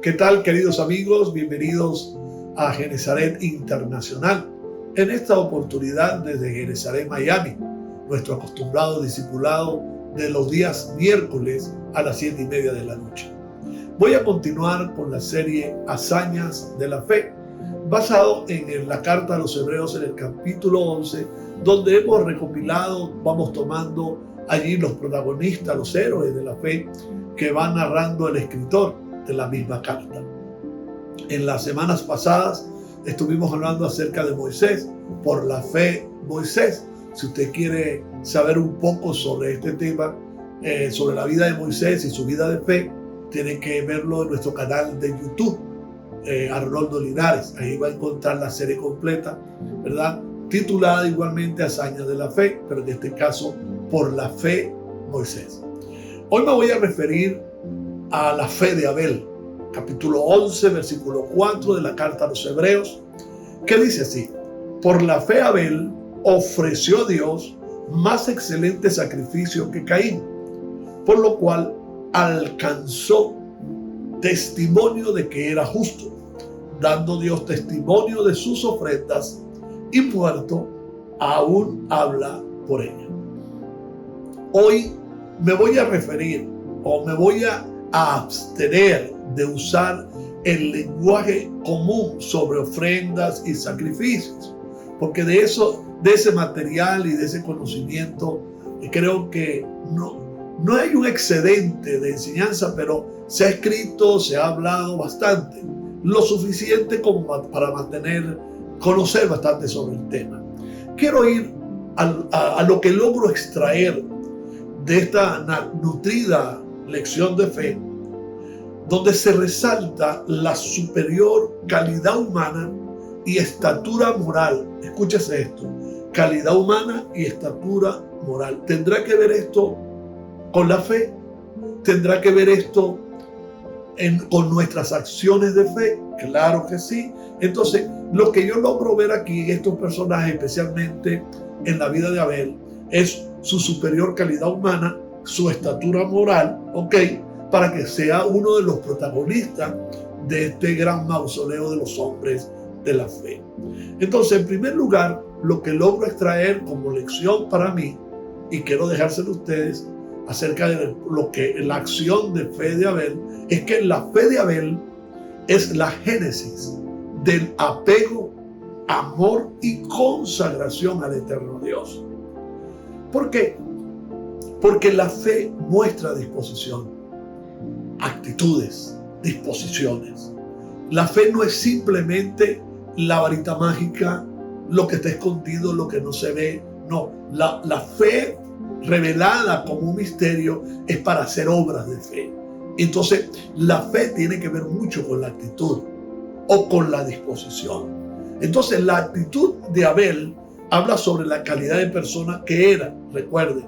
¿Qué tal, queridos amigos? Bienvenidos a Genezaret Internacional. En esta oportunidad desde Genezaret, Miami, nuestro acostumbrado discipulado de los días miércoles a las 7:30 de la noche. Voy a continuar con la serie Hazañas de la Fe, basado en la carta a los Hebreos en el capítulo 11, donde hemos recopilado, vamos tomando allí los protagonistas, los héroes de la fe que va narrando el escritor de la misma carta. En las semanas pasadas estuvimos hablando acerca de Moisés, por la fe Moisés. Si usted quiere saber un poco sobre este tema, sobre la vida de Moisés y su vida de fe, tiene que verlo en nuestro canal de YouTube, Arnoldo Linares. Ahí va a encontrar la serie completa, ¿verdad? Titulada igualmente Hazañas de la Fe, pero en este caso, por la fe Moisés. Hoy me voy a referir a la fe de Abel, capítulo 11, versículo 4 de la carta a los Hebreos, que dice así: por la fe Abel ofreció a Dios más excelente sacrificio que Caín, por lo cual alcanzó testimonio de que era justo, dando Dios testimonio de sus ofrendas, y muerto aún habla por ella. Hoy me voy a referir, o me voy a abstener de usar el lenguaje común sobre ofrendas y sacrificios, porque de ese material y de ese conocimiento creo que no hay un excedente de enseñanza, pero se ha escrito, se ha hablado bastante, lo suficiente como para conocer bastante sobre el tema. Quiero ir a lo que logro extraer de esta nutrida lección de fe, donde se resalta la superior calidad humana y estatura moral. Escúchese esto: calidad humana y estatura moral. ¿Tendrá que ver esto con la fe? ¿Tendrá que ver esto con nuestras acciones de fe? Claro que sí. Entonces, lo que yo logro ver aquí en estos personajes, especialmente en la vida de Abel, es su superior calidad humana, su estatura moral, para que sea uno de los protagonistas de este gran mausoleo de los hombres de la fe. Entonces, en primer lugar, lo que logro extraer como lección para mí, y quiero dejárselo a ustedes acerca de la acción de fe de Abel, es que la fe de Abel es la génesis del apego, amor y consagración al eterno Dios. ¿Por qué? Porque la fe muestra disposición, actitudes, disposiciones. La fe no es simplemente la varita mágica, lo que está escondido, lo que no se ve. No, la fe revelada como un misterio es para hacer obras de fe. Entonces, la fe tiene que ver mucho con la actitud o con la disposición. Entonces, la actitud de Abel habla sobre la calidad de persona que era. Recuerden,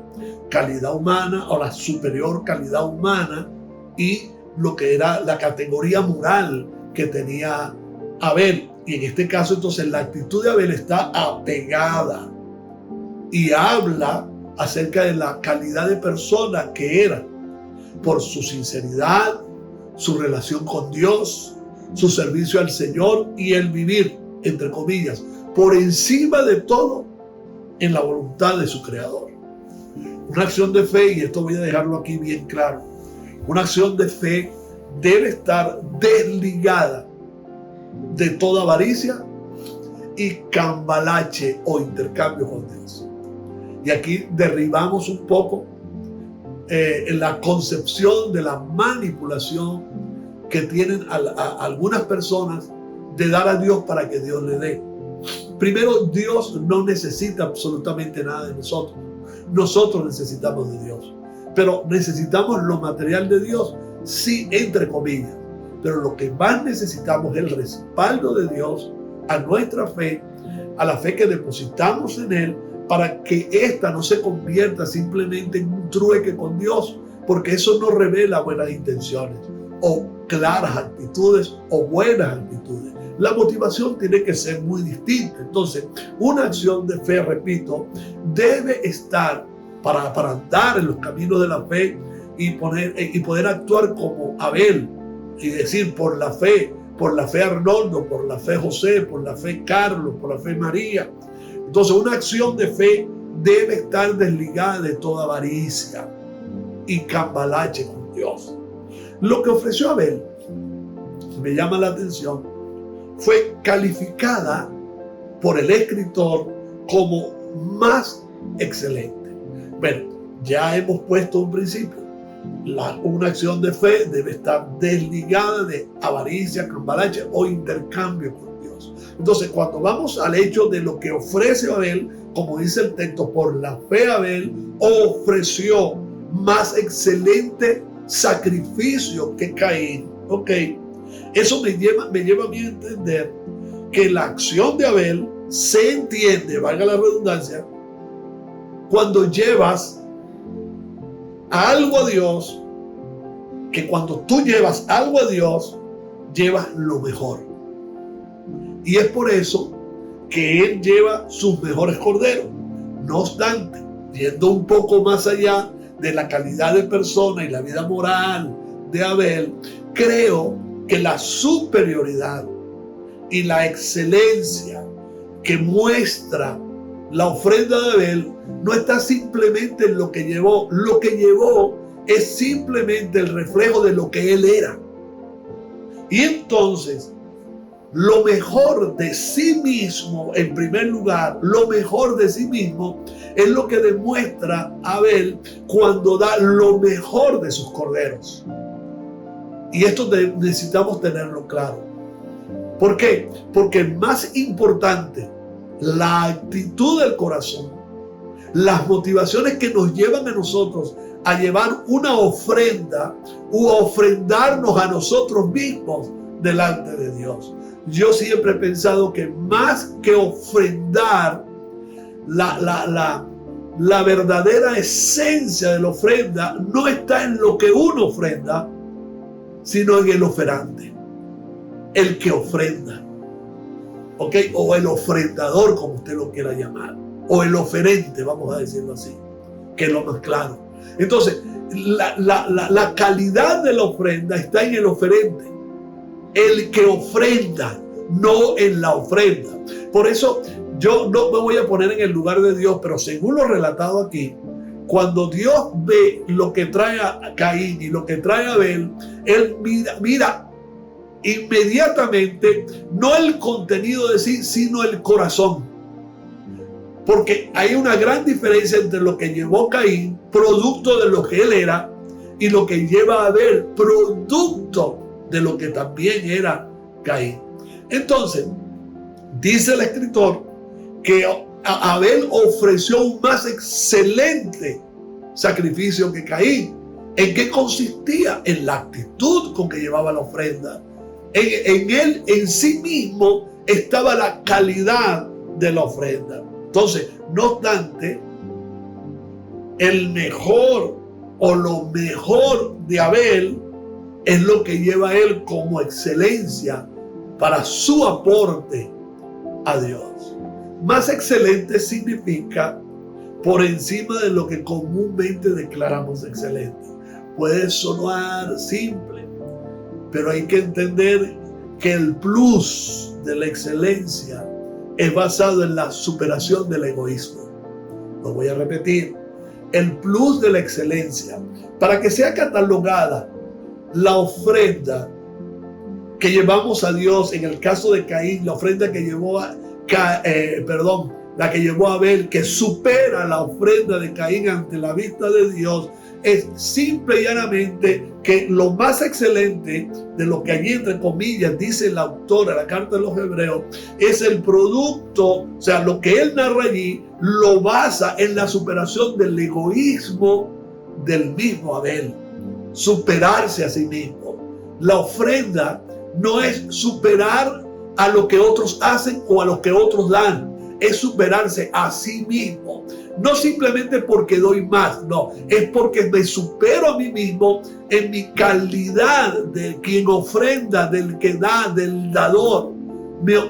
calidad humana o la superior calidad humana y lo que era la categoría moral que tenía Abel. Y en este caso, entonces, la actitud de Abel está apegada y habla acerca de la calidad de persona que era por su sinceridad, su relación con Dios, su servicio al Señor y el vivir, entre comillas, por encima de todo en la voluntad de su Creador. Una acción de fe, y esto voy a dejarlo aquí bien claro, una acción de fe debe estar desligada de toda avaricia y cambalache o intercambio con Dios. Y aquí derribamos un poco en la concepción de la manipulación que tienen algunas personas de dar a Dios para que Dios le dé. Primero, Dios no necesita absolutamente nada de nosotros. Nosotros necesitamos de Dios. Pero necesitamos lo material de Dios, sí, entre comillas. Pero lo que más necesitamos es el respaldo de Dios a nuestra fe, a la fe que depositamos en Él, para que ésta no se convierta simplemente en un trueque con Dios, porque eso no revela buenas intenciones o claras actitudes o buenas actitudes. La motivación tiene que ser muy distinta. Entonces, una acción de fe, repito, debe estar para andar en los caminos de la fe y poder actuar como Abel, y decir por la fe Arnoldo, por la fe José, por la fe Carlos, por la fe María. Entonces una acción de fe debe estar desligada de toda avaricia y cambalache con Dios. Lo que ofreció Abel, me llama la atención, fue calificada por el escritor como más excelente. Bueno, ya hemos puesto un principio. Una acción de fe debe estar desligada de avaricia, cambalache o intercambio con Dios. Entonces, cuando vamos al hecho de lo que ofrece Abel, como dice el texto, por la fe Abel ofreció más excelente sacrificio que Caín. Ok, eso me lleva a mí a entender que la acción de Abel se entiende, valga la redundancia, cuando llevas algo a Dios, que cuando tú llevas algo a Dios, llevas lo mejor. Y es por eso que Él lleva sus mejores corderos. No obstante, yendo un poco más allá de la calidad de persona y la vida moral de Abel, creo que la superioridad y la excelencia que muestra la ofrenda de Abel no está simplemente en lo que llevó. Lo que llevó es simplemente el reflejo de lo que él era. Y entonces, lo mejor de sí mismo, en primer lugar, lo mejor de sí mismo es lo que demuestra Abel cuando da lo mejor de sus corderos. Y esto necesitamos tenerlo claro. ¿Por qué? Porque más importante, la actitud del corazón, las motivaciones que nos llevan a nosotros a llevar una ofrenda u ofrendarnos a nosotros mismos delante de Dios. Yo siempre he pensado que más que ofrendar, la verdadera esencia de la ofrenda no está en lo que uno ofrenda, sino en el oferante, el que ofrenda. ¿Ok? O el ofrendador, como usted lo quiera llamar, o el oferente, vamos a decirlo así, que es lo más claro. Entonces, la calidad de la ofrenda está en el oferente, el que ofrenda, no en la ofrenda. Por eso yo no me voy a poner en el lugar de Dios, pero según lo relatado aquí, cuando Dios ve lo que trae a Caín y lo que trae a Abel, Él mira inmediatamente no el contenido de sí, sino el corazón. Porque hay una gran diferencia entre lo que llevó Caín, producto de lo que él era, y lo que lleva a Abel, producto de lo que también era Caín. Entonces, dice el escritor que Abel ofreció un más excelente sacrificio que Caín. ¿En qué consistía? En la actitud con que llevaba la ofrenda. En él, en sí mismo, estaba la calidad de la ofrenda. Entonces, no obstante, el mejor o lo mejor de Abel es lo que lleva a él como excelencia para su aporte a Dios. Más excelente significa por encima de lo que comúnmente declaramos excelente. Puede sonar simple, pero hay que entender que el plus de la excelencia es basado en la superación del egoísmo. Lo voy a repetir. El plus de la excelencia, para que sea catalogada la ofrenda que llevamos a Dios, en el caso de Caín, la ofrenda que llevó la que llevó a Abel, que supera la ofrenda de Caín ante la vista de Dios, es simple y llanamente que lo más excelente de lo que allí, entre comillas, dice el autor de la carta de los Hebreos, es el producto, o sea, lo que él narra allí lo basa en la superación del egoísmo del mismo Abel, superarse a sí mismo. La ofrenda no es superar a lo que otros hacen o a lo que otros dan, es superarse a sí mismo. No simplemente porque doy más, no, es porque me supero a mí mismo en mi calidad de quien ofrenda, del que da, del dador.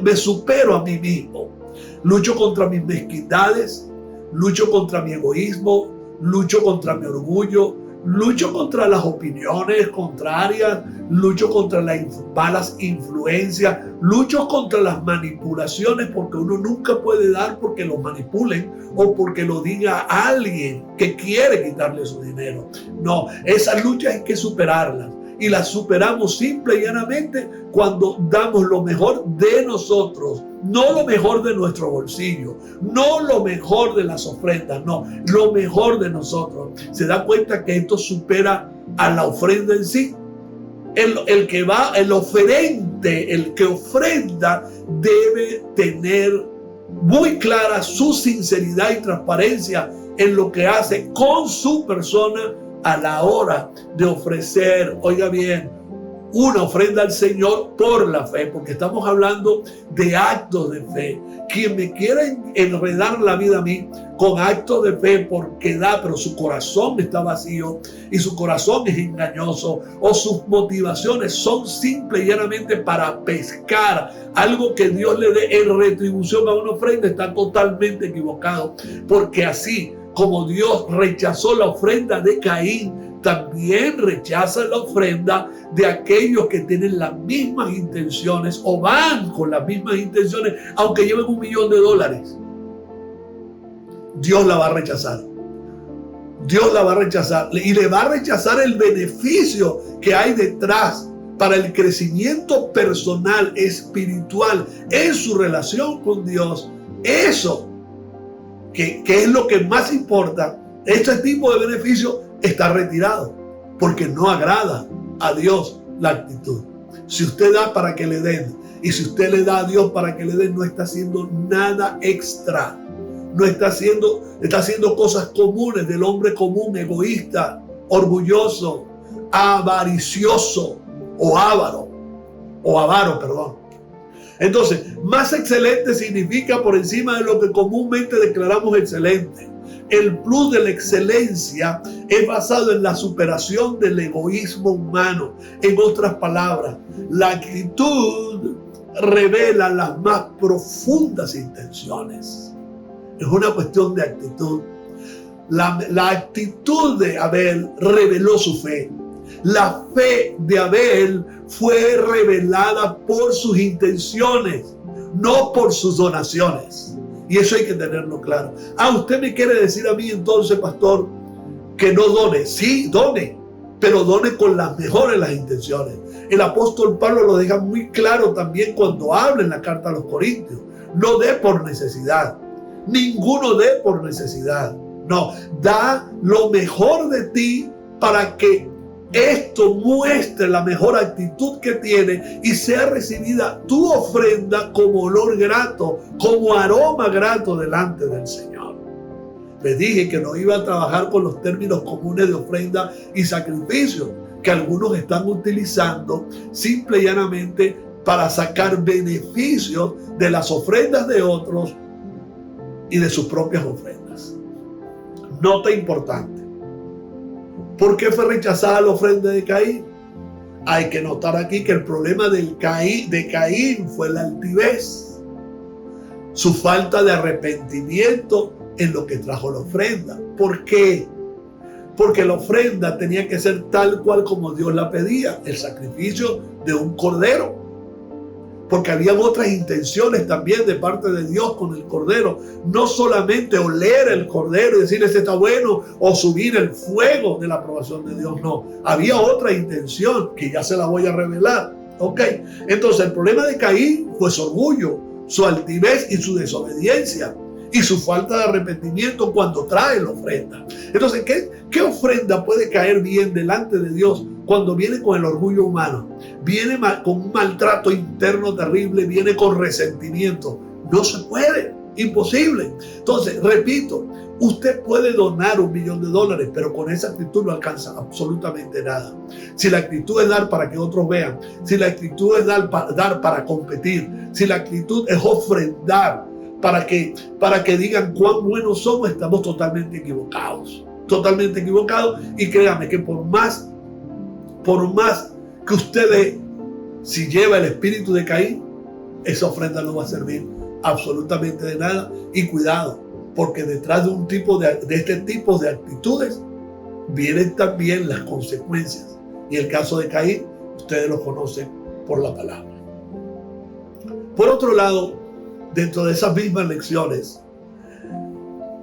Me supero a mí mismo. Lucho contra mis mezquindades, lucho contra mi egoísmo, lucho contra mi orgullo, lucho contra las opiniones contrarias, lucho contra las malas influencias, lucho contra las manipulaciones, porque uno nunca puede dar porque lo manipulen o porque lo diga alguien que quiere quitarle su dinero. No, esas luchas hay que superarlas. Y las superamos simple y llanamente cuando damos lo mejor de nosotros, no lo mejor de nuestro bolsillo, no lo mejor de las ofrendas, no, lo mejor de nosotros. Se da cuenta que esto supera a la ofrenda en sí. El oferente, el que ofrenda, debe tener muy clara su sinceridad y transparencia en lo que hace con su persona a la hora de ofrecer, oiga bien, una ofrenda al Señor por la fe, porque estamos hablando de actos de fe. Quien me quiera enredar la vida a mí con actos de fe porque da, pero su corazón está vacío y su corazón es engañoso, o sus motivaciones son simple y llanamente para pescar algo que Dios le dé en retribución a una ofrenda, está totalmente equivocado, porque así como Dios rechazó la ofrenda de Caín, también rechaza la ofrenda de aquellos que tienen las mismas intenciones o van con las mismas intenciones, aunque lleven $1 millón. Dios la va a rechazar. Dios la va a rechazar y le va a rechazar el beneficio que hay detrás para el crecimiento personal, espiritual, en su relación con Dios. Eso que es lo que más importa, este tipo de beneficio está retirado porque no agrada a Dios la actitud. Si usted da para que le den y si usted le da a Dios para que le den, no está haciendo nada extra. No está haciendo cosas comunes del hombre común, egoísta, orgulloso, avaricioso o avaro, perdón. Entonces, más excelente significa por encima de lo que comúnmente declaramos excelente. El plus de la excelencia es basado en la superación del egoísmo humano. En otras palabras, la actitud revela las más profundas intenciones. Es una cuestión de actitud. La actitud de Abel reveló su fe. La fe de Abel fue revelada por sus intenciones, no por sus donaciones. Y eso hay que tenerlo claro. Usted me quiere decir a mí entonces, pastor, que no done. Sí, done, pero done con las mejores las intenciones. El apóstol Pablo lo deja muy claro también cuando habla en la carta a los Corintios. No dé por necesidad. Ninguno dé por necesidad. No, da lo mejor de ti para que esto muestre la mejor actitud que tiene y sea recibida tu ofrenda como olor grato, como aroma grato delante del Señor. Les dije que no iba a trabajar con los términos comunes de ofrenda y sacrificio que algunos están utilizando simple y llanamente para sacar beneficios de las ofrendas de otros y de sus propias ofrendas. Nota importante. ¿Por qué fue rechazada la ofrenda de Caín? Hay que notar aquí que el problema de Caín fue la altivez, su falta de arrepentimiento en lo que trajo la ofrenda. ¿Por qué? Porque la ofrenda tenía que ser tal cual como Dios la pedía, el sacrificio de un cordero. Porque habían otras intenciones también de parte de Dios con el cordero. No solamente oler el cordero y decir este está bueno o subir el fuego de la aprobación de Dios. No, había otra intención que ya se la voy a revelar. Ok, entonces el problema de Caín fue su orgullo, su altivez y su desobediencia. Y su falta de arrepentimiento cuando trae la ofrenda. Entonces, ¿qué ofrenda puede caer bien delante de Dios cuando viene con el orgullo humano? Viene con un maltrato interno terrible, viene con resentimiento. No se puede, imposible. Entonces, repito, usted puede donar $1 millón, pero con esa actitud no alcanza absolutamente nada. Si la actitud es dar para que otros vean, si la actitud es dar para competir, si la actitud es ofrendar, para que digan cuán buenos somos, estamos totalmente equivocados. Totalmente equivocados. Y créame que por más que usted dé, si lleva el espíritu de Caín, esa ofrenda no va a servir absolutamente de nada. Y cuidado, porque detrás de este tipo de actitudes vienen también las consecuencias. Y el caso de Caín, ustedes lo conocen por la palabra. Por otro lado, dentro de esas mismas lecciones,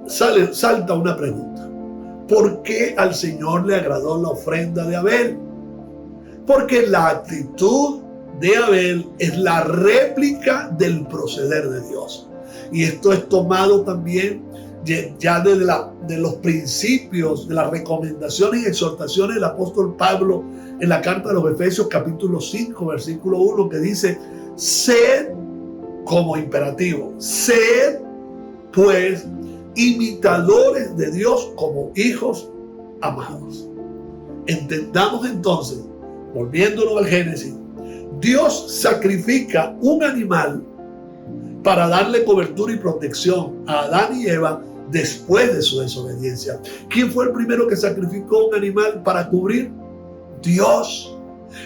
salta una pregunta. ¿Por qué al Señor le agradó la ofrenda de Abel? Porque la actitud de Abel es la réplica del proceder de Dios. Y esto es tomado también ya de los principios, de las recomendaciones y exhortaciones del apóstol Pablo en la carta de los Efesios capítulo 5, versículo 1, que dice: sed, como imperativo, sed pues imitadores de Dios como hijos amados. Entendamos entonces, volviéndonos al Génesis, Dios sacrifica un animal para darle cobertura y protección a Adán y Eva después de su desobediencia. ¿Quién fue el primero que sacrificó un animal para cubrir? Dios.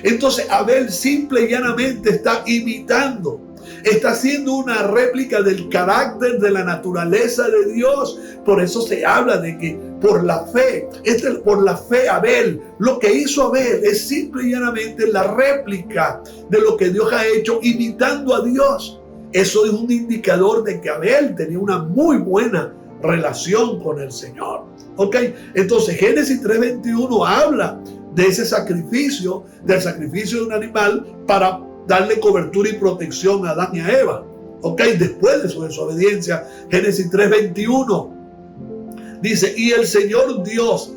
Entonces Abel simple y llanamente está imitando, está haciendo una réplica del carácter, de la naturaleza de Dios. Por eso se habla de que por la fe, Abel, lo que hizo Abel es simple y llanamente la réplica de lo que Dios ha hecho, imitando a Dios. Eso es un indicador de que Abel tenía una muy buena relación con el Señor. ¿Ok? Entonces Génesis 3:21 habla de ese sacrificio, del sacrificio de un animal para darle cobertura y protección a Adán y a Eva. ¿Ok? Después de su desobediencia, Génesis 3:21 dice: y el Señor Dios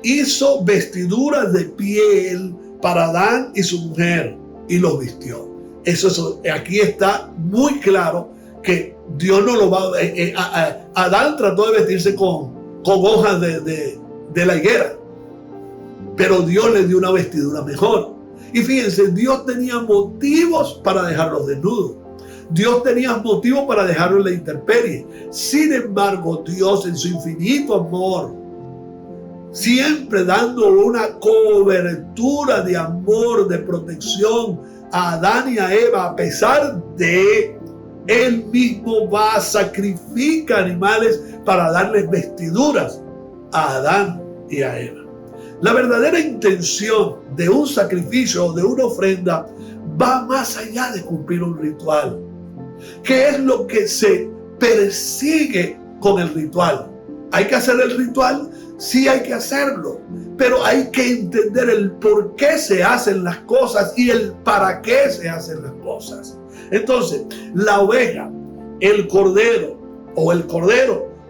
hizo vestiduras de piel para Adán y su mujer y los vistió. Eso aquí está muy claro que Dios no lo va a... Adán trató de vestirse con hojas de la higuera, pero Dios le dio una vestidura mejor. Y fíjense, Dios tenía motivos para dejarlos desnudos. Dios tenía motivos para dejarlos en la intemperie. Sin embargo, Dios en su infinito amor, siempre dando una cobertura de amor, de protección a Adán y a Eva, a pesar de él mismo va, sacrifica animales para darles vestiduras a Adán y a Eva. La verdadera intención de un sacrificio o de una ofrenda va más allá de cumplir un ritual. ¿Qué es lo que se persigue con el ritual? ¿Hay que hacer el ritual? Sí, hay que hacerlo, pero hay que entender el por qué se hacen las cosas y el para qué se hacen las cosas. Entonces, la oveja, el cordero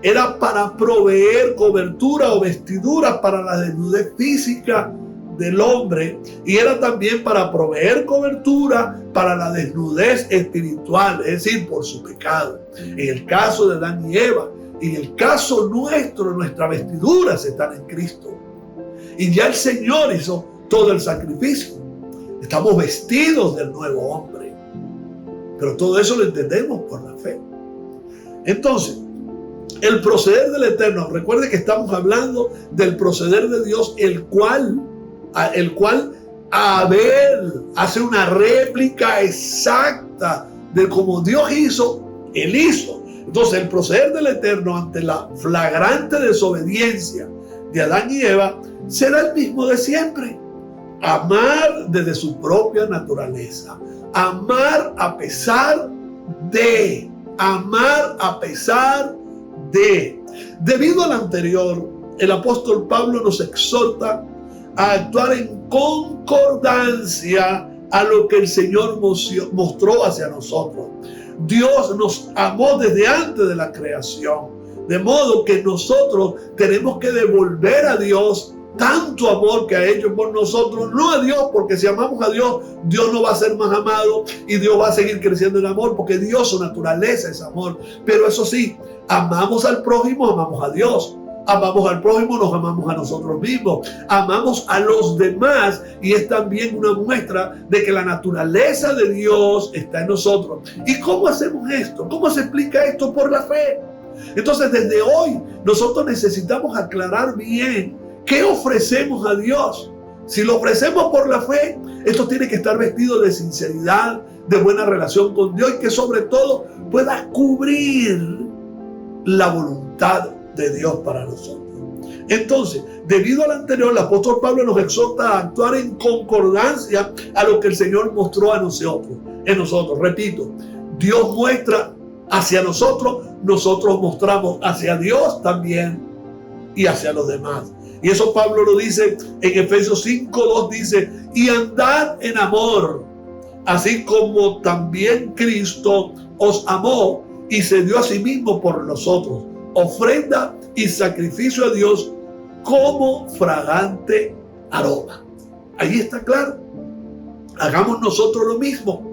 era para proveer cobertura o vestiduras para la desnudez física del hombre, y era también para proveer cobertura para la desnudez espiritual, es decir, por su pecado. En el caso de Adán y Eva, en el caso nuestro, nuestras vestiduras están en Cristo. Y ya el Señor hizo todo el sacrificio. Estamos vestidos del nuevo hombre. Pero todo eso lo entendemos por la fe. Entonces, el proceder del Eterno, recuerde que estamos hablando del proceder de Dios, el cual Abel hace una réplica exacta de como Dios hizo, él hizo. Entonces, el proceder del Eterno ante la flagrante desobediencia de Adán y Eva será el mismo de siempre. Amar desde su propia naturaleza. Amar a pesar de. Amar a pesar de. Debido al anterior, el apóstol Pablo nos exhorta a actuar en concordancia a lo que el Señor mostró hacia nosotros. Dios nos amó desde antes de la creación, de modo que nosotros tenemos que devolver a Dios tanto amor que ha hecho por nosotros, no a Dios, porque si amamos a Dios, Dios no va a ser más amado y Dios va a seguir creciendo en amor, porque Dios, su naturaleza es amor. Pero eso sí, amamos al prójimo, amamos a Dios. Amamos al prójimo, nos amamos a nosotros mismos. Amamos a los demás, y es también una muestra de que la naturaleza de Dios está en nosotros. ¿Y cómo hacemos esto? ¿Cómo se explica esto? Por la fe. Entonces, desde hoy, nosotros necesitamos aclarar bien qué ofrecemos a Dios. Si lo ofrecemos por la fe, esto tiene que estar vestido de sinceridad, de buena relación con Dios, y que sobre todo pueda cubrir la voluntad de Dios para nosotros. Entonces, debido al anterior, el apóstol Pablo nos exhorta a actuar en concordancia a lo que el Señor mostró a nosotros. Repito, Dios muestra hacia nosotros, nosotros mostramos hacia Dios también y hacia los demás. Y eso Pablo lo dice en Efesios 5:2, dice, y andad en amor, así como también Cristo os amó y se dio a sí mismo por nosotros, ofrenda y sacrificio a Dios como fragante aroma. Ahí está claro. Hagamos nosotros lo mismo.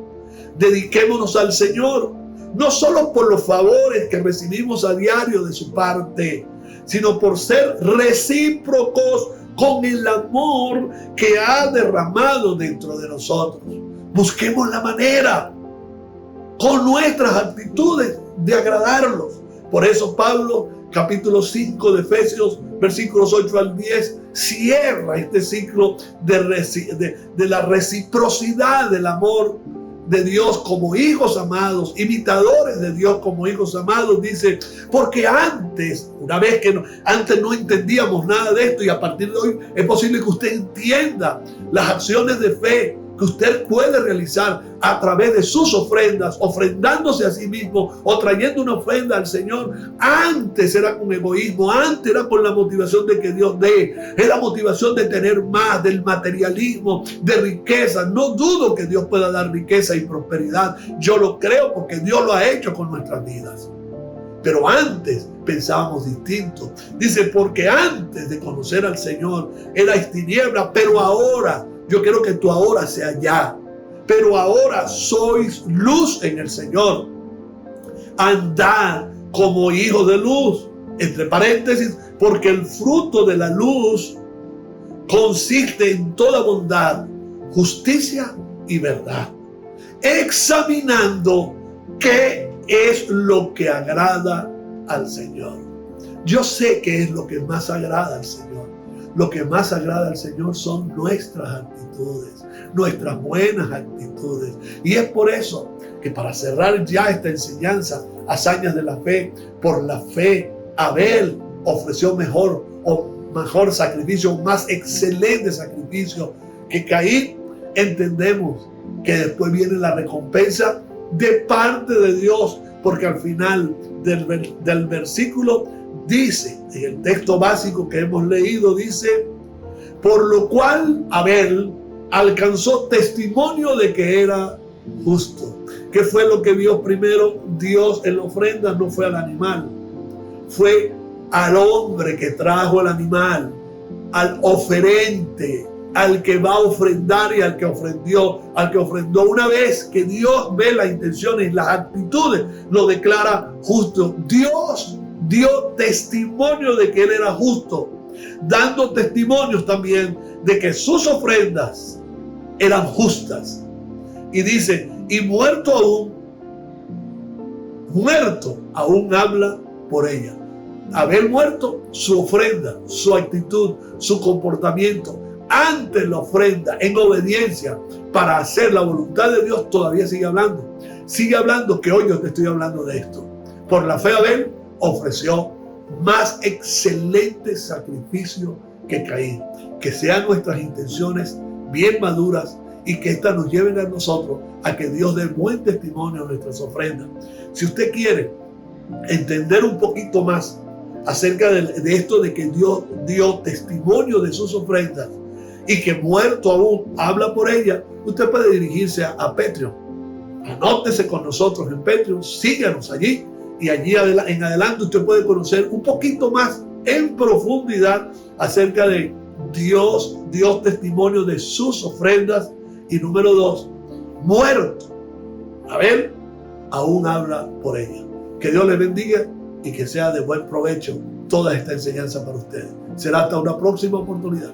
Dediquémonos al Señor, no solo por los favores que recibimos a diario de su parte, sino por ser recíprocos con el amor que ha derramado dentro de nosotros. Busquemos la manera, con nuestras actitudes, de agradarlos. Por eso Pablo, capítulo 5 de Efesios, versículos 8 al 10, cierra este ciclo de la reciprocidad del amor de Dios como hijos amados, imitadores de Dios como hijos amados. Dice, porque antes, antes no entendíamos nada de esto, y a partir de hoy es posible que usted entienda las acciones de fe que usted puede realizar a través de sus ofrendas, ofrendándose a sí mismo o trayendo una ofrenda al Señor. Antes era con egoísmo, antes era con la motivación de que Dios dé, es la motivación de tener más, del materialismo, de riqueza. No dudo que Dios pueda dar riqueza y prosperidad, yo lo creo porque Dios lo ha hecho con nuestras vidas. Pero antes pensábamos distinto. Dice, porque antes de conocer al Señor erais tiniebla, pero ahora, yo quiero que tu ahora sea ya, pero ahora sois luz en el Señor. Andad como hijos de luz, entre paréntesis, porque el fruto de la luz consiste en toda bondad, justicia y verdad, examinando qué es lo que agrada al Señor. Yo sé que es lo que más agrada al Señor. Lo que más agrada al Señor son nuestras actitudes, nuestras buenas actitudes. Y es por eso que, para cerrar ya esta enseñanza, hazañas de la fe, por la fe Abel ofreció mejor sacrificio, más excelente sacrificio que Caín. Entendemos que después viene la recompensa de parte de Dios, porque al final del versículo dice, en el texto básico que hemos leído, dice, por lo cual Abel alcanzó testimonio de que era justo. ¿Qué fue lo que vio primero Dios en la ofrenda? No fue al animal, fue al hombre que trajo el animal, al oferente, al que va a ofrendar y al que ofrendó. Una vez que Dios ve las intenciones y las actitudes, lo declara justo. Dios dio testimonio de que él era justo, dando testimonios también de que sus ofrendas eran justas. Y dice, y muerto aún habla por ella. Haber muerto, su ofrenda, su actitud, su comportamiento ante la ofrenda, en obediencia para hacer la voluntad de Dios, todavía sigue hablando. Sigue hablando, que hoy yo te estoy hablando de esto. Por la fe Abel ofreció más excelente sacrificio que Caín. Que sean nuestras intenciones bien maduras y que éstas nos lleven a nosotros a que Dios dé buen testimonio a nuestras ofrendas. Si usted quiere entender un poquito más acerca de esto de que Dios dio testimonio de sus ofrendas y que muerto aún habla por ella, usted puede dirigirse a Patreon. Anótese con nosotros en Patreon, síganos allí, y allí en adelante usted puede conocer un poquito más en profundidad acerca de Dios dio testimonio de sus ofrendas. Y número 2, muerto Abel aún habla por ella. Que Dios les bendiga y que sea de buen provecho toda esta enseñanza para ustedes. Será hasta una próxima oportunidad.